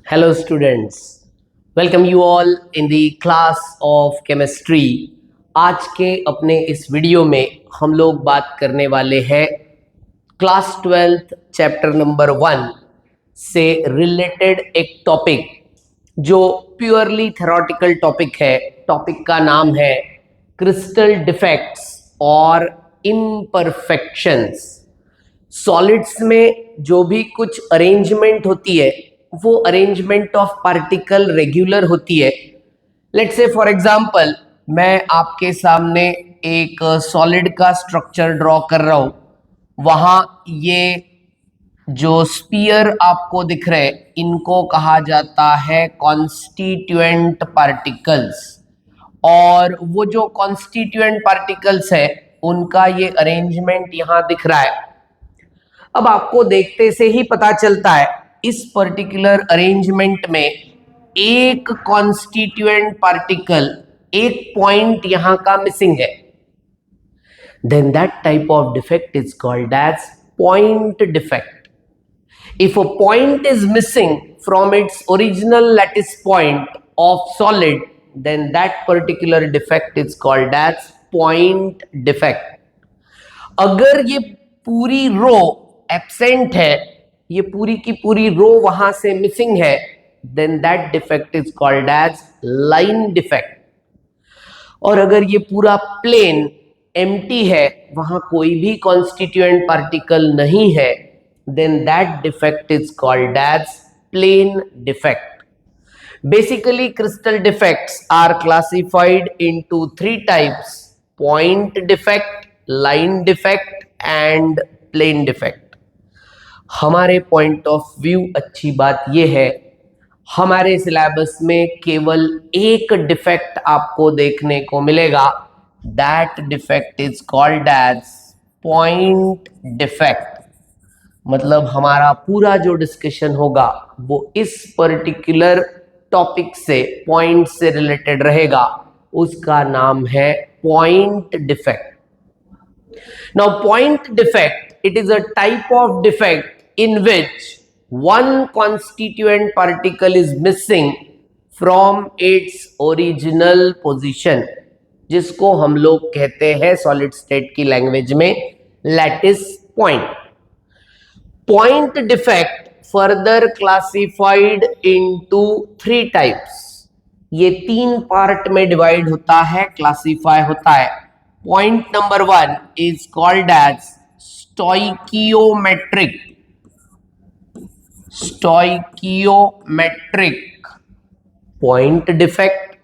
Hello students, welcome you all in the class of chemistry। आज के अपने इस वीडियो में हम लोग बात करने वाले हैं क्लास 12th चैप्टर नंबर 1 से रिलेटेड एक टॉपिक जो प्योरली थ्योरेटिकल टॉपिक है। टॉपिक का नाम है क्रिस्टल डिफेक्ट्स और इम्परफेक्शंस। सॉलिड्स में जो भी कुछ अरेंजमेंट होती है वो अरेंजमेंट ऑफ पार्टिकल रेगुलर होती है। लेट्स से फॉर एग्जांपल मैं आपके सामने एक सॉलिड का स्ट्रक्चर ड्रॉ कर रहा हूं। वहां ये जो स्पीयर आपको दिख रहे हैं इनको कहा जाता है कॉन्स्टिट्यूएंट पार्टिकल्स, और वो जो कॉन्स्टिट्यूएंट पार्टिकल्स है उनका ये अरेंजमेंट यहां दिख रहा है। अब आपको देखते से ही पता चलता है इस पर्टिकुलर अरेंजमेंट में एक कॉन्स्टिट्यूएंट पार्टिकल, एक पॉइंट यहां का मिसिंग है। Then that type of defect is called as point defect. If a point is missing from its original lattice point of solid, then that particular defect is called as point defect। अगर ये पूरी रो absent है, ये पूरी की पूरी रो वहां से मिसिंग है, then that defect is called as line defect. और अगर ये पूरा प्लेन एम्प्टी है, वहां कोई भी कॉन्स्टिट्यूएंट पार्टिकल नहीं है, then that defect is called as plane defect. Basically, crystal defects are classified into three types: point defect, line defect and plane defect। हमारे पॉइंट ऑफ व्यू अच्छी बात यह है, हमारे सिलेबस में केवल एक डिफेक्ट आपको देखने को मिलेगा। That defect is called as point defect. मतलब हमारा पूरा जो डिस्कशन होगा वो इस पर्टिकुलर टॉपिक से, पॉइंट से रिलेटेड रहेगा। उसका नाम है point defect. Now point defect, it is a type of defect in which one constituent particle is missing from its original position, जिसको हम लोग कहते हैं सॉलिड स्टेट की लैंग्वेज में lattice point. Point defect further classified into three types. ये तीन part में डिवाइड होता है, क्लासिफाई होता है। Point number 1 is called as stoichiometric. Stoichiometric point defect.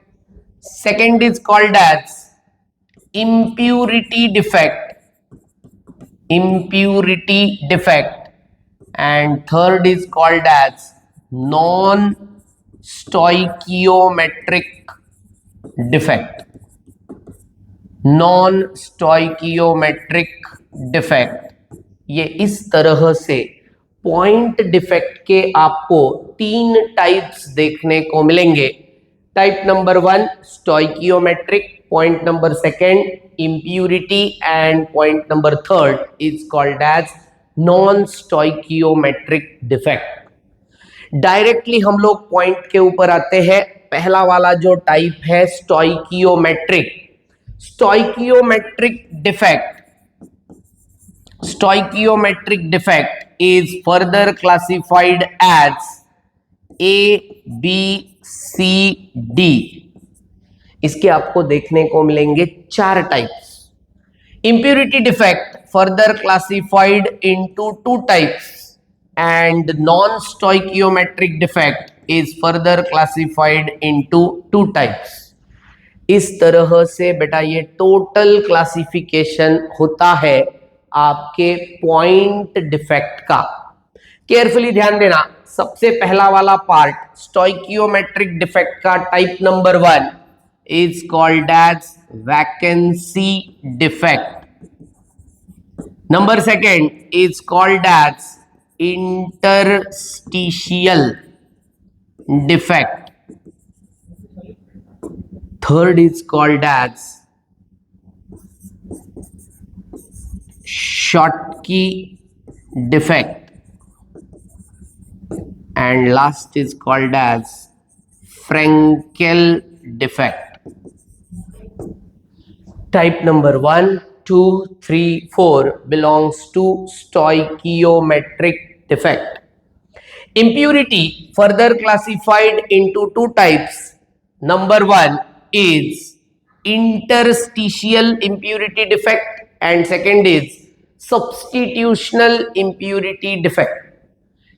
Second is called as impurity defect, impurity defect, and third is called as non-stoichiometric defect। non-stoichiometric defect, ये इस तरह से पॉइंट डिफेक्ट के आपको तीन टाइप्स देखने को मिलेंगे। Type number 1 stoichiometric, point number 2 impurity, and point number 3 is called as non stoichiometric defect. Directly हम लोग पॉइंट के ऊपर आते हैं। पहला वाला जो टाइप है stoichiometric. Stoichiometric defect, stoichiometric defect is further classified as ABCD। इसके आपको देखने को मिलेंगे चार types. impurity defect further classified into two types, and non-stoichiometric defect is further classified into two types। इस तरह से बेटा ये टोटल क्लासिफिकेशन होता है आपके पॉइंट डिफेक्ट का। केयरफुली ध्यान देना, सबसे पहला वाला पार्ट स्टोइकियोमेट्रिक डिफेक्ट का type number 1 is called as vacancy defect। Number 2 is called as interstitial defect। Third is called as Schottky defect। and last is called as Frankel defect. Type number 1, 2, 3, 4 belongs to stoichiometric defect. Impurity further classified into two types. Number 1 is interstitial impurity defect and second is substitutional impurity defect.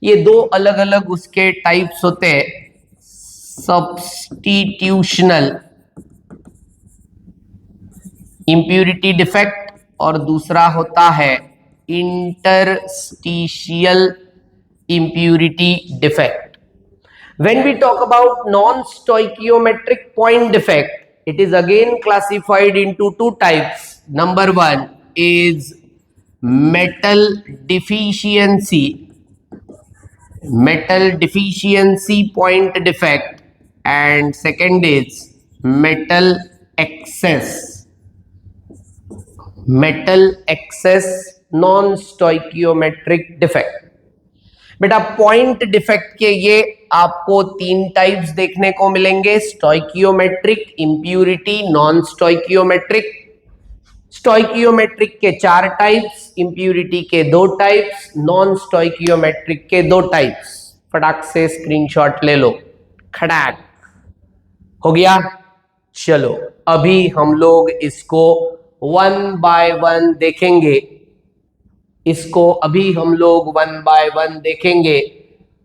ये दो अलग अलग उसके types होते हैं. सब्स्टिट्यूशनल impurity defect और दूसरा होता है interstitial impurity defect. When we talk about non-stoichiometric point defect, it is again classified into two types. Number 1 is metal deficiency point defect and second is metal excess non-stoichiometric defect. बेटा point defect के ये आपको तीन types देखने को मिलेंगे. Stoichiometric, impurity, non stoichiometric. Stoichiometric के 4 types, impurity के 2 टाइप्स, नॉन स्टोइकियोमेट्रिक के 2 टाइप्स. फटाक से स्क्रीनशॉट ले लो. खड़ाक हो गया. चलो अभी हम लोग इसको 1 बाय 1 देखेंगे. हम लोग 1 बाय 1 देखेंगे.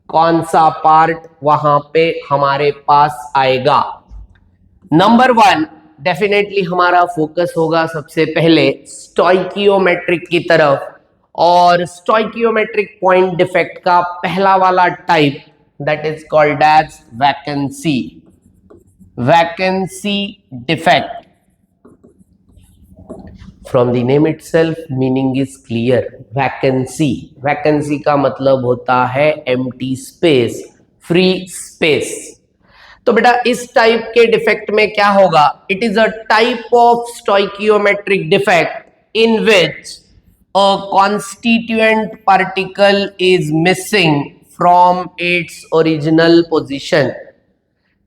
कौन सा पार्ट वहां पे हमारे पास आएगा. नंबर 1 डेफिनेटली हमारा फोकस होगा सबसे पहले स्टोइकियोमेट्रिक की तरफ. और स्टोइकियोमेट्रिक पॉइंट डिफेक्ट का पहला वाला type that is called as vacancy defect. From the name itself, meaning is clear. Vacancy का मतलब होता है empty space, free space. तो बेटा इस टाइप के डिफेक्ट में क्या होगा. It is a type of stoichiometric defect in which a constituent particle is missing from its original position.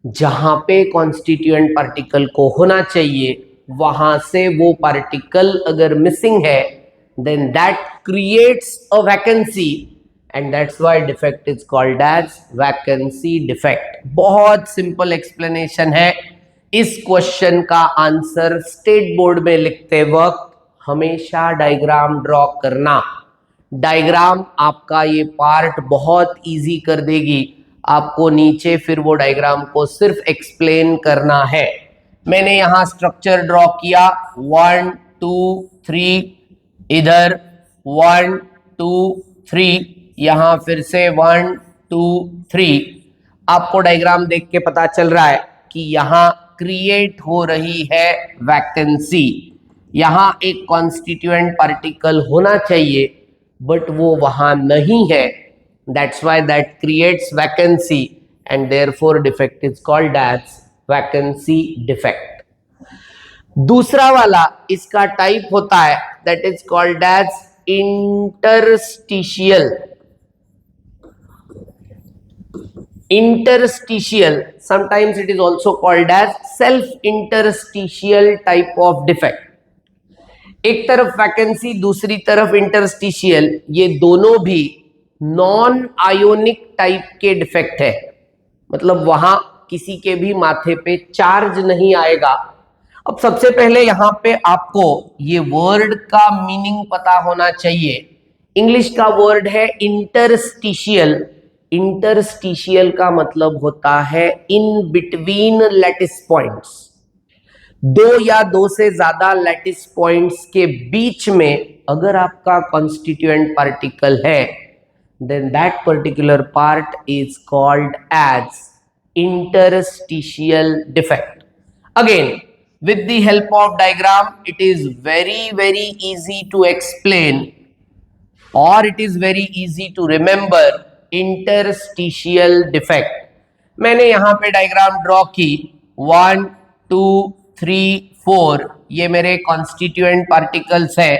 जहां पे constituent particle को होना चाहिए वहां से वो पार्टिकल अगर मिसिंग है then that creates a vacancy and that's why defect is called as vacancy defect. बहुत सिंपल एक्सप्लेनेशन है. इस क्वेश्चन का आंसर स्टेट बोर्ड में लिखते वक्त हमेशा डायग्राम ड्रॉ करना. डायग्राम आपका ये पार्ट बहुत इजी कर देगी. आपको नीचे फिर वो डायग्राम को सिर्फ एक्सप्लेन करना है. मैंने यहां स्ट्रक्चर ड्रॉ किया 1 2 3 इधर 1 2 3 यहां फिर से 1 2 3. आपको डायग्राम देख के पता चल रहा है कि यहां क्रिएट हो रही है वैकेंसी. यहां एक कॉन्स्टिट्यूएंट पार्टिकल होना चाहिए बट वो वहां नहीं है. That's why that creates vacancy and therefore defect is called as vacancy defect. दूसरा वाला इसका टाइप होता है that is called as interstitial. Sometimes it is also called as self interstitial type of defect. एक तरफ वैकेंसी दूसरी तरफ interstitial. ये दोनों भी नॉन आयोनिक टाइप के डिफेक्ट है. मतलब वहां किसी के भी माथे पे चार्ज नहीं आएगा. अब सबसे पहले यहां पे आपको ये वर्ड का मीनिंग पता होना चाहिए. इंग्लिश का वर्ड है इंटरस्टिशियल. इंटरस्टिशियल का मतलब होता है इन बिटवीन लैटिस पॉइंट्स. 2 या 2 से ज्यादा लैटिस पॉइंट्स के बीच में अगर आपका कॉन्स्टिट्यूएंट पार्टिकल है then that particular part is called as interstitial defect. Again, with the help of diagram, it is very easy to explain or it is very easy to remember interstitial defect. मैंने यहां पे diagram draw की 1 2 3 4. ये मेरे constituent particles है.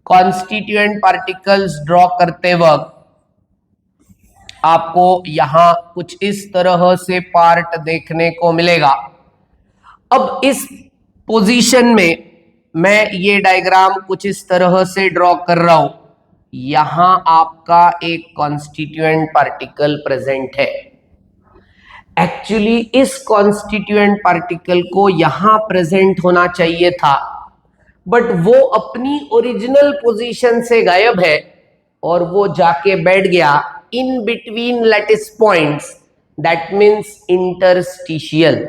Constituent particles draw करते वक्त आपको यहां कुछ इस तरह से पार्ट देखने को मिलेगा। अब इस पोजीशन में मैं ये डायग्राम कुछ इस तरह से ड्रॉ कर रहा हूं। यहां आपका एक कॉन्स्टिट्यूएंट पार्टिकल प्रेजेंट है। एक्चुअली इस कॉन्स्टिट्यूएंट पार्टिकल को यहां प्रेजेंट होना चाहिए था, बट वो अपनी ओरिजिनल पोजीशन से गायब है और वो जाके बैठ गया in between lattice points, that means interstitial.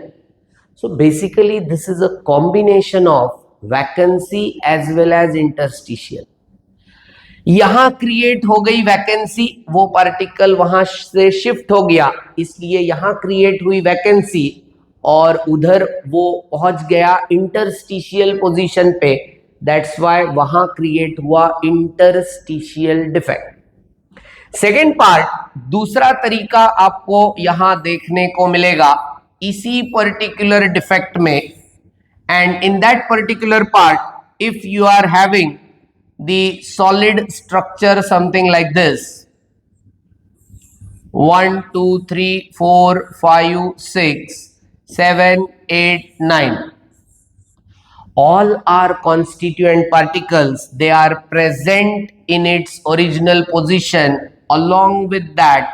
So basically this is a combination of vacancy as well as interstitial. यहां क्रिएट हो गई वैकेंसी, वो पार्टिकल वहां से शिफ्ट हो गया, इसलिए यहां क्रिएट हुई वैकेंसी और उधर वो पहुंच गया इंटरस्टिशियल पोजीशन पे, दैट्स व्हाई वहां क्रिएट हुआ इंटरस्टिशियल डिफेक्ट। सेकेंड पार्ट, दूसरा तरीका आपको यहां देखने को मिलेगा इसी पर्टिकुलर डिफेक्ट में, and in that particular part if you are having the solid structure something like this 1 2 3 4 5 6 7 8 9, all are constituent particles, they are present in its original position, along with that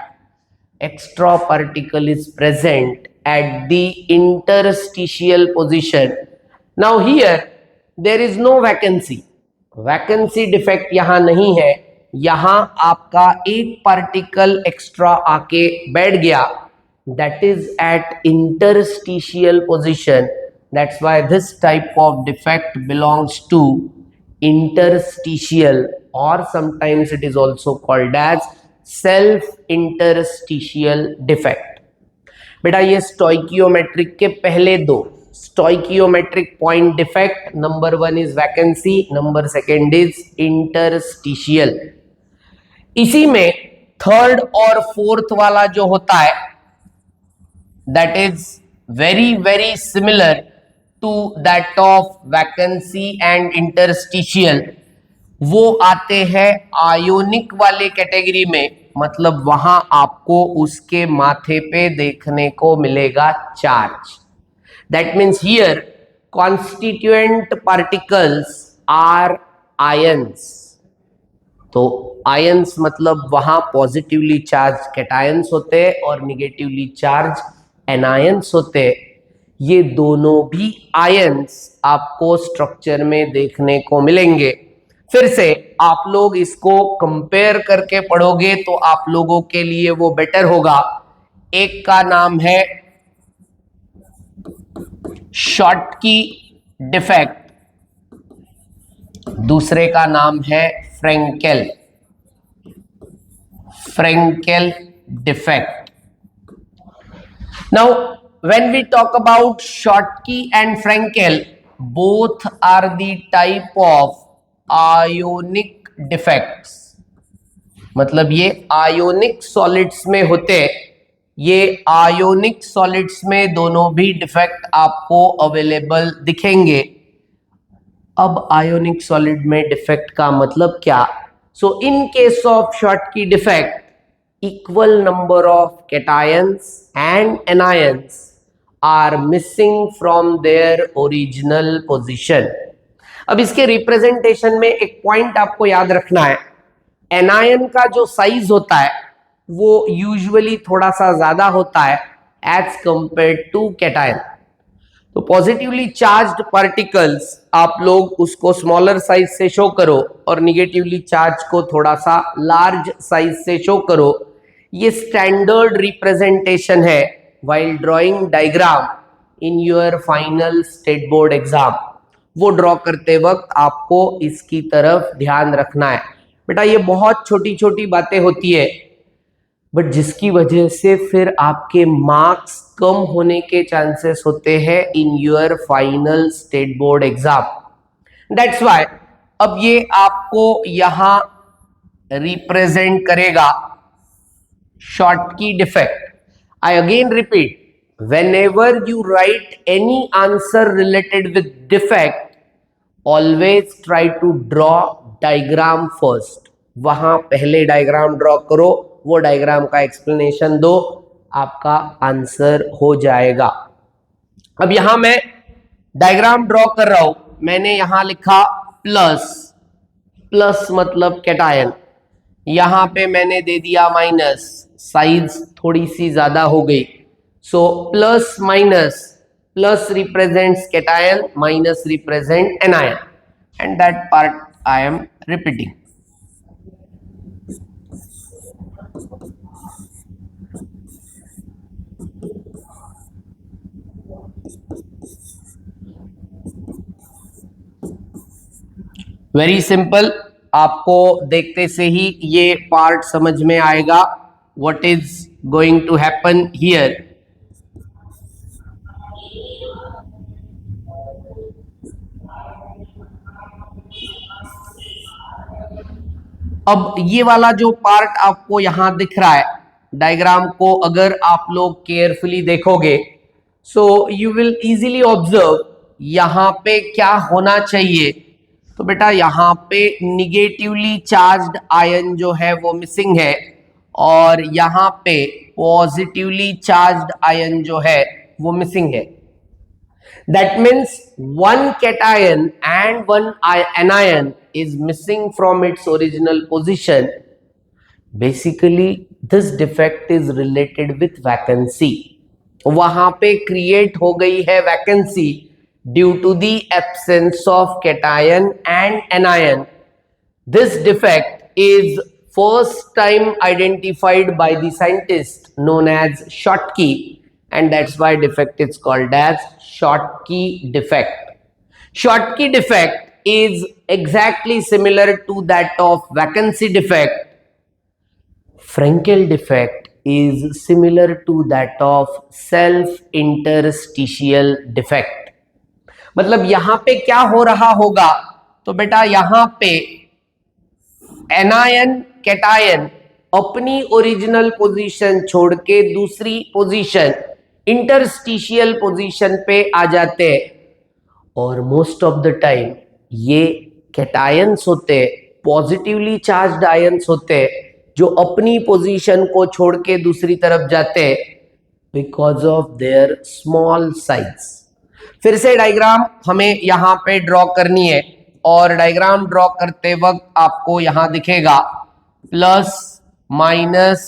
extra particle is present at the interstitial position. Now here there is no vacancy, vacancy defect यहाँ नहीं है, यहाँ आपका एक particle extra आके बैठ गया, that is at interstitial position, that's why this type of defect belongs to interstitial, or sometimes it is also called as self interstitial defect. बेटा ये स्टोइकियोमेट्रिक के पहले दो stoichiometric point defect, number 1 is vacancy, number 2 is interstitial. इसी में third और fourth वाला जो होता है that is very very similar to that of vacancy and interstitial, वो आते हैं आयोनिक वाले कैटेगरी में, मतलब वहां आपको उसके माथे पे देखने को मिलेगा charge. That means here constituent particles are ions. तो आयंस मतलब वहां पॉजिटिवली चार्ज कैटायंस होते हैं और निगेटिवली चार्ज एनायंस होते हैं। ये दोनों भी आयंस आपको स्ट्रक्चर में देखने को मिलेंगे। फिर से आप लोग इसको कंपेयर करके पढ़ोगे तो आप लोगों के लिए वो बेटर होगा। एक का नाम है शॉटकी डिफेक्ट, दूसरे का नाम है Frenkel defect. Now when we talk about Schottky and Frenkel, both are the type of ionic defects, मतलब ये आयोनिक सॉलिड्स में होते हैं। ये आयोनिक सॉलिड्स में दोनों भी डिफेक्ट आपको अवेलेबल दिखेंगे। अब आयोनिक सॉलिड में डिफेक्ट का मतलब क्या? So in case of Schottky defect, equal number of cations and anions are missing from their original position. अब इसके रिप्रेजेंटेशन में एक पॉइंट आपको याद रखना है, एनायन का जो साइज होता है वो यूजुअली थोड़ा सा ज्यादा होता है एज कंपेयर टू कैटायन। तो पॉजिटिवली चार्ज्ड पार्टिकल्स आप लोग उसको स्मॉलर साइज से शो करो और निगेटिवली चार्ज को थोड़ा सा लार्ज साइज से शो करो। ये स्टैंडर्ड रिप्रेजेंटेशन है while drawing diagram in your final state board exam. वो ड्रॉ करते वक्त आपको इसकी तरफ ध्यान रखना है। बेटा ये बहुत छोटी छोटी बातें होती है, बट जिसकी वजह से फिर आपके मार्क्स कम होने के चांसेस होते हैं in your final state board exam. That's why अब ये आपको यहां रिप्रेजेंट करेगा Schottky defect. I again repeat, whenever you write any answer related with defect, always try to draw diagram first। वहां पहले डायग्राम ड्रॉ करो, वो डायग्राम का एक्सप्लेनेशन दो, आपका आंसर हो जाएगा। अब यहां मैं डायग्राम ड्रॉ कर रहा हूं, मैंने यहां लिखा प्लस, प्लस मतलब कैटायन, यहां पे मैंने दे दिया माइनस, साइज थोड़ी सी ज्यादा हो गई, so plus minus, plus represents cation, minus represent anion, and that part I am repeating. Very simple, आपको देखते से ही ये पार्ट समझ में आएगा what is going to happen here. अब ये वाला जो पार्ट आपको यहां दिख रहा है, डायग्राम को अगर आप लोग केयरफुली देखोगे, so you will easily observe यहां पे क्या होना चाहिए। तो बेटा यहां पे निगेटिवली चार्ज्ड आयन जो है वो मिसिंग है, और यहां पे पॉजिटिवली चार्ज्ड आयन जो है वो मिसिंग है। That means one cation and one anion is missing from its original position. Basically, this defect is related with vacancy. वहां पे create हो गई है vacancy due to the absence of cation and anion. This defect is first time identified by the scientist known as Schottky, and that's why defect is called as Schottky defect. Schottky defect is exactly similar to that of vacancy defect. Frankel defect is similar to that of self interstitial defect. मतलब यहां पे क्या हो रहा होगा, तो बेटा यहां पे एनायन कैटायन अपनी ओरिजिनल पोजीशन छोड़ के दूसरी पोजीशन इंटरस्टिशियल पोजीशन पे आ जाते हैं, और मोस्ट ऑफ द टाइम ये कैटायंस होते, पॉजिटिवली चार्ज्ड आयंस होते जो अपनी पोजीशन को छोड़ के दूसरी तरफ जाते because of their small size. फिर से डायग्राम हमें यहां पे ड्रॉ करनी है, और डायग्राम ड्रॉ करते वक्त आपको यहां दिखेगा प्लस माइनस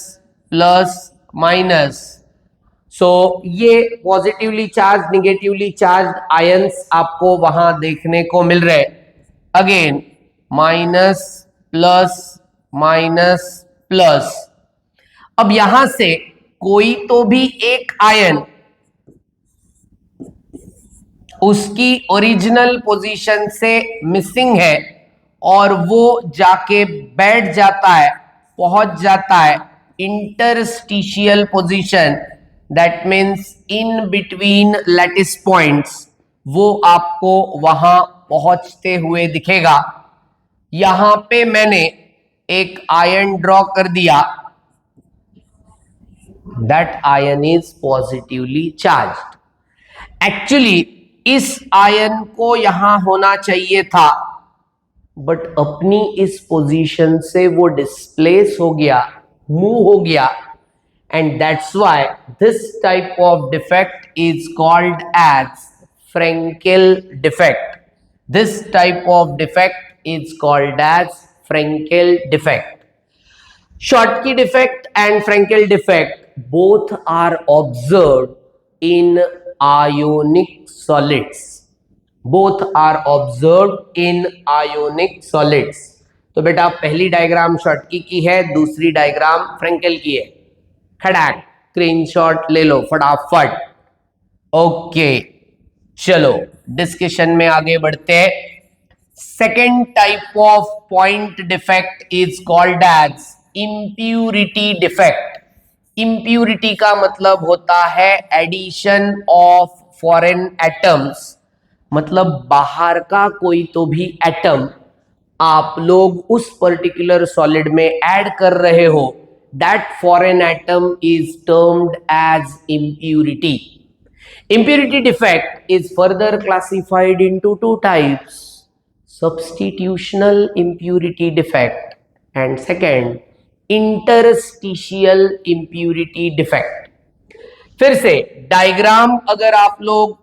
प्लस माइनस। सो ये positively charge negatively charge ions आपको वहां देखने को मिल रहे। Again minus plus minus plus. अब यहां से कोई तो भी एक आयन उसकी ओरिजिनल पोजीशन से मिसिंग है, और वो जाके बैठ जाता है, पहुंच जाता है interstitial position, that means in between lattice points, वो आपको वहां पहुंचते हुए दिखेगा। यहां पे मैंने एक आयन ड्रॉ कर दिया, that ion is positively charged. Actually इस आयन को यहां होना चाहिए था, बट अपनी इस पोजीशन से वो डिस्प्लेस हो गया, मूव हो गया, and that's why this type of defect is called as Frenkel defect. This type of defect is called as Frenkel defect. Schottky defect and Frankel defect both are observed in ionic solids. Both are observed in ionic solids. तो बेटा पहली diagram Schottky की है, दूसरी diagram Frankel की है। खड़ाक screenshot ले लो फटाफट। ओके चलो डिस्कशन में आगे बढ़ते हैं। Second type of point defect is called as impurity defect. Impurity का मतलब होता है एडिशन ऑफ फॉरेन एटम्स, मतलब बाहर का कोई तो भी एटम आप लोग उस पर्टिकुलर सॉलिड में ऐड कर रहे हो, that foreign atom is termed as impurity. Impurity defect is further classified into two types: substitutional impurity defect and second interstitial impurity defect. फिर से डायग्राम अगर आप लोग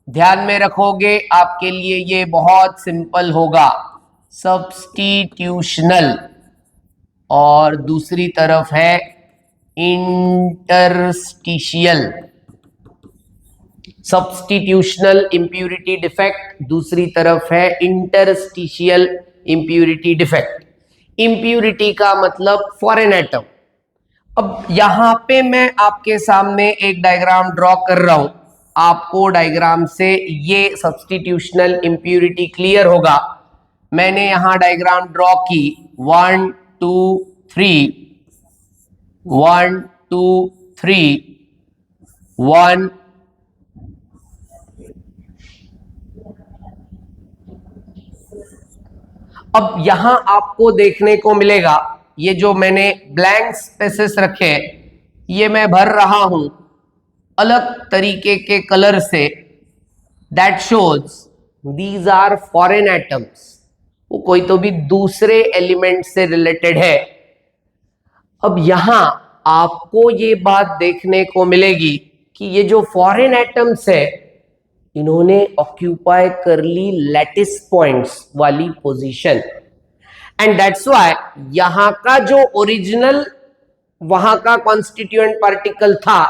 ध्यान में रखोगे आपके लिए ये बहुत सिंपल होगा। सब्स्टिट्यूशनल और दूसरी तरफ है इंटरस्टिशियल। सब्स्टिट्यूशनल इंप्यूरिटी डिफेक्ट, दूसरी तरफ है इंटरस्टिशियल इंप्यूरिटी डिफेक्ट। इंप्यूरिटी का मतलब फॉरेन एटम। अब यहां पे मैं आपके सामने एक डायग्राम ड्रॉ कर रहा हूं, आपको डायग्राम से ये सब्स्टिट्यूशनल इंप्यूरिटी क्लियर होगा। मैंने यहां डायग्राम ड्रॉ की 1 2 3 1 2 3 1 अब यहां आपको देखने को मिलेगा ये जो मैंने ब्लैंक स्पेसेस रखे ये मैं भर रहा हूं अलग तरीके के कलर से। That shows these are foreign atoms, वो कोई तो भी दूसरे एलिमेंट से रिलेटेड है। अब यहां आपको ये बात देखने को मिलेगी कि ये जो फॉरेन एटम्स है इन्होंने ऑक्यूपाई कर ली लैटिस पॉइंट्स वाली पोजीशन, एंड दैट्स व्हाई यहां का जो ओरिजिनल वहां का कॉन्स्टिट्यूएंट पार्टिकल था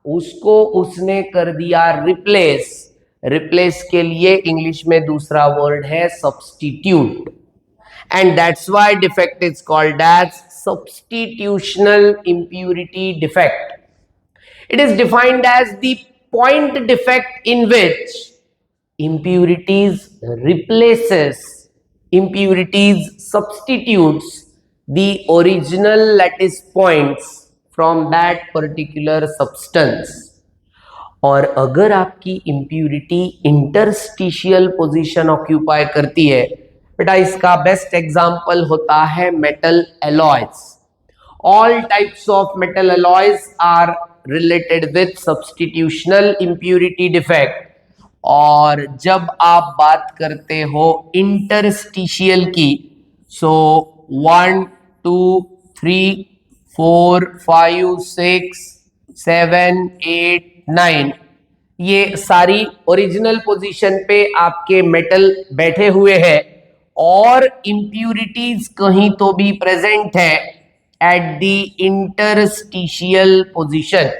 उसको उसने कर दिया रिप्लेस। रिप्लेस के लिए इंग्लिश में दूसरा वर्ड है substitute, and that's why defect is called as substitutional impurity defect. It is defined as the point defect in which impurities substitutes the original lattice points from that particular substance. और अगर आपकी impurity interstitial position occupy करती है बेटा, इसका best example होता है metal alloys. All types of metal alloys are related with substitutional impurity defect. और जब आप बात करते हो इंटरस्टिशियल की, सो 1 2 3 4 5 6 7 8 9 ये सारी ओरिजिनल पोजीशन पे आपके मेटल बैठे हुए हैं और इंप्यूरिटीज कहीं तो भी प्रेजेंट है at the interstitial position,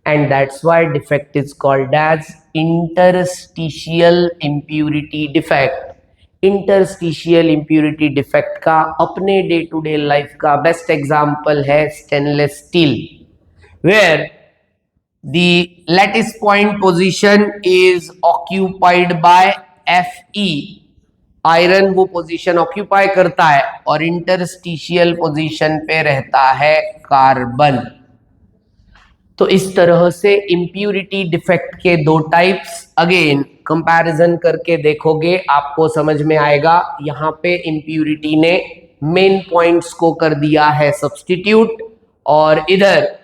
and that's why defect is called as interstitial impurity defect. Interstitial impurity defect का अपने डे टू डे लाइफ का बेस्ट एग्जाम्पल है stainless steel, where the lattice point position is occupied by Fe. Iron वो position occupy करता है और interstitial position पे रहता है कार्बन। तो इस तरह से इंप्यूरिटी डिफेक्ट के दो टाइप्स, अगेन कंपैरिजन करके देखोगे आपको समझ में आएगा। यहाँ पे इंप्यूरिटी ने मेन पॉइंट्स को कर दिया है सब्स्टिट्यूट, और इधर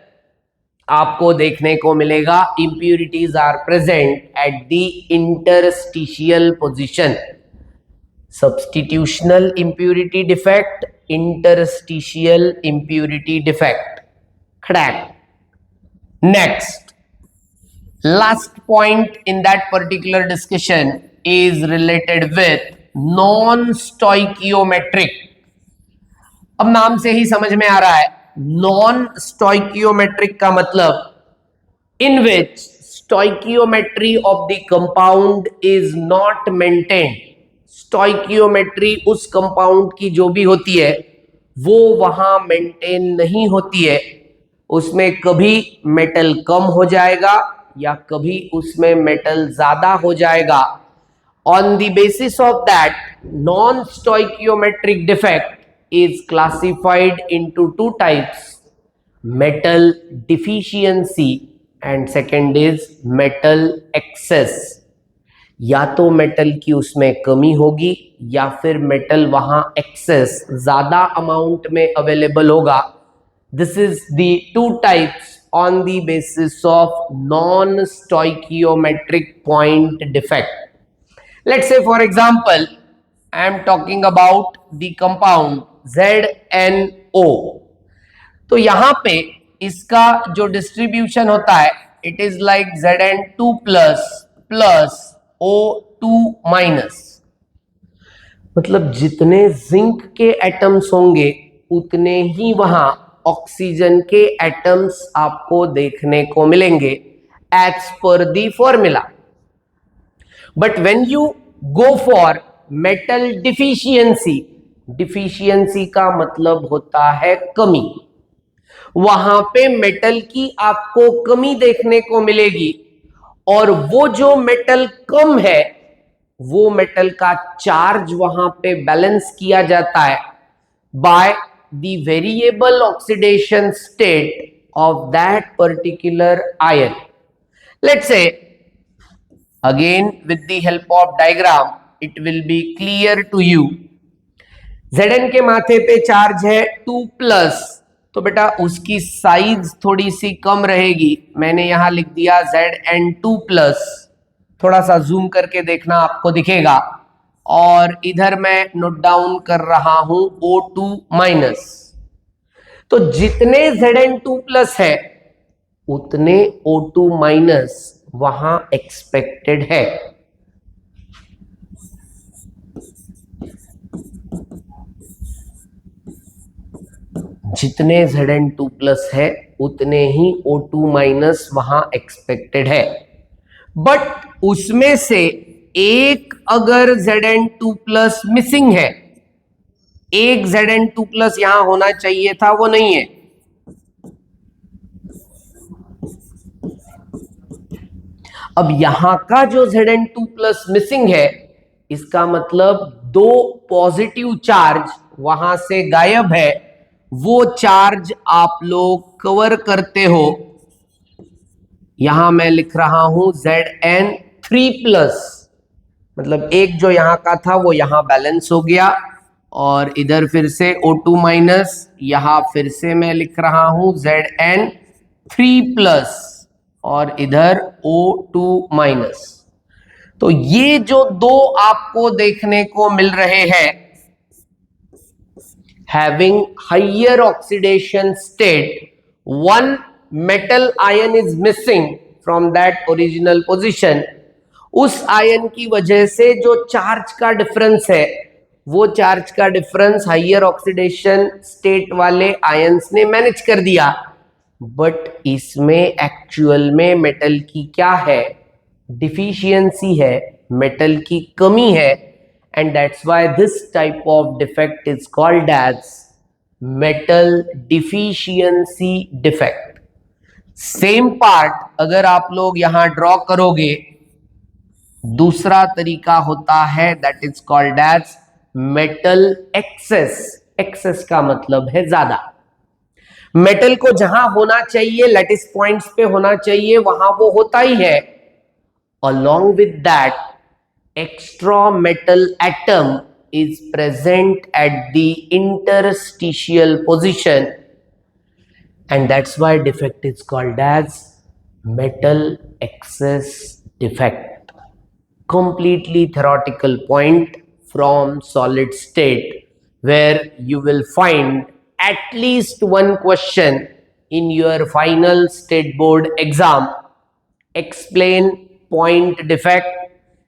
आपको देखने को मिलेगा impurities are present at the interstitial position. Substitutional impurity defect, interstitial impurity defect. Correct. Next, last point in that particular discussion is related with non-stoichiometric. अब नाम से ही समझ में आ रहा है non-stoichiometric का मतलब in which stoichiometry of the compound is not maintained. Stoichiometry उस कंपाउंड की जो भी होती है वो वहां मेंटेन नहीं होती है, उसमें कभी मेटल कम हो जाएगा या कभी उसमें मेटल ज्यादा हो जाएगा। On the basis of that non stoichiometric defect is classified into two types, metal deficiency and second is metal access. या तो मेटल की उसमें कमी होगी या फिर मेटल वहां एक्सेस ज्यादा अमाउंट में अवेलेबल होगा। This is the two types on the basis of non stoichiometric point defect. Let's say for example I am talking about the compound ZnO O। तो यहां पे इसका जो डिस्ट्रीब्यूशन होता है it is like Zn2 plus O2 minus, मतलब जितने zinc के एटम्स होंगे उतने ही वहां ऑक्सीजन के एटम्स आपको देखने को मिलेंगे एज पर the formula. But when you go for metal deficiency, deficiency का मतलब होता है कमी, वहां पे मेटल की आपको कमी देखने को मिलेगी, और वो जो मेटल कम है वो मेटल का चार्ज वहां पे बैलेंस किया जाता है by the variable oxidation state of that particular ion. Let's say again with the help of diagram it will be clear to you। Zn के माथे पे चार्ज है 2 प्लस, तो बेटा उसकी साइज थोड़ी सी कम रहेगी, मैंने यहां लिख दिया Zn2 प्लस, थोड़ा सा जूम करके देखना आपको दिखेगा, और इधर मैं नोट डाउन कर रहा हूं O2 माइनस। तो जितने Zn2 प्लस है उतने O2 माइनस वहां एक्सपेक्टेड है। जितने Zn2 प्लस है उतने ही O2 माइनस वहां एक्सपेक्टेड है। बट उसमें से एक अगर Zn2 प्लस मिसिंग है, एक Zn2 प्लस यहां होना चाहिए था, वो नहीं है, अब यहां का जो Zn2 प्लस मिसिंग है इसका मतलब दो पॉजिटिव चार्ज वहां से गायब है, वो चार्ज आप लोग कवर करते हो। यहां मैं लिख रहा हूं Zn3 प्लस, मतलब एक जो यहां का था वो यहां बैलेंस हो गया, और इधर फिर से O2 माइनस, यहां फिर से मैं लिख रहा हूं Zn3 प्लस, और इधर O2 माइनस। तो ये जो दो आपको देखने को मिल रहे हैं having higher oxidation state, one metal ion is missing from that original position, उस आयन की वजह से जो चार्ज का डिफरेंस है वो चार्ज का डिफरेंस हाइयर ऑक्सीडेशन स्टेट वाले आयंस ने मैनेज कर दिया। बट इसमें एक्चुअल में मेटल की क्या है, डिफिशियंसी है, मेटल की कमी है, and that's why this type of defect is called as metal deficiency defect। Same part अगर आप लोग यहां ड्रॉ करोगे, दूसरा तरीका होता है that is called as metal excess. Excess का मतलब है ज्यादा, मेटल को जहां होना चाहिए लैटिस पॉइंट्स पे होना चाहिए वहां वो होता ही है, along with that extra metal atom is present at the interstitial position, and that's why defect is called as metal excess defect। Completely theoretical point from solid state where you will find at least one question in your final state board exam। Explain point defect,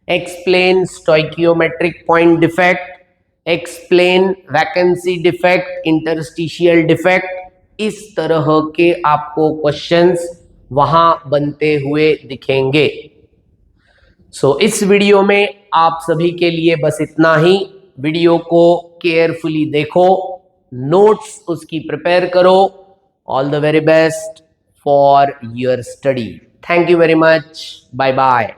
explain stoichiometric point defect, explain vacancy defect, interstitial defect, इस तरह के आपको questions वहां बनते हुए दिखेंगे। सो इस video में आप सभी के लिए बस इतना ही। वीडियो को केयरफुली देखो, नोट्स उसकी प्रिपेयर करो। All the very best for your study. Thank you very much. Bye bye.